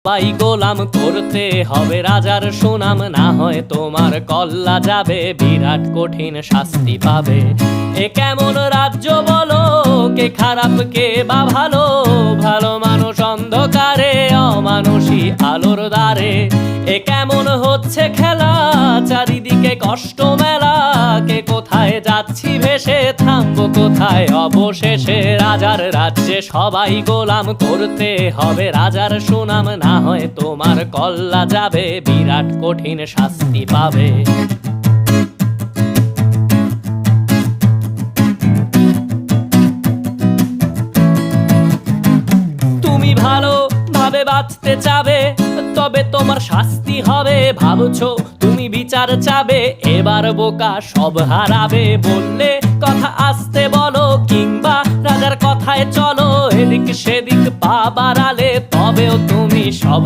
সবাই গোলাম করতে হবে রাজার সুনাম, না হয় তোমার কল্লা যাবে, বিরাট কঠিন শাস্তি পাবে। এ কেমন রাজ্য বলো, কে খারাপ কে বা ভালো, ভালো মানুষ অন্ধকারে, অমানুষী আলোর দ্বারে। এ কেমন হচ্ছে খেলা, চারিদিকে কষ্ট মেলা, কে কোথায় যাচ্ছি ভেসে, থামবো কোথায় অবশেষে। রাজার রাজ্যে সবাই গোলাম করতে হবে রাজার সুনাম, না হয় তোমার কল্লা যাবে, বিরাট কঠিন শাস্তি পাবে। তুমি ভালো ভাবে বাঁচতে চাবে, তবে তোমার শাস্তি হবে। ভাবছো তুমি বিচার চাবে, এবার বোকা সব হারাবে। বললে কথা আস্তে বলো, কিংবা রাজার কথায় চলো, এদিক সেদিক পা বাড়ালে তবেও তুমি সব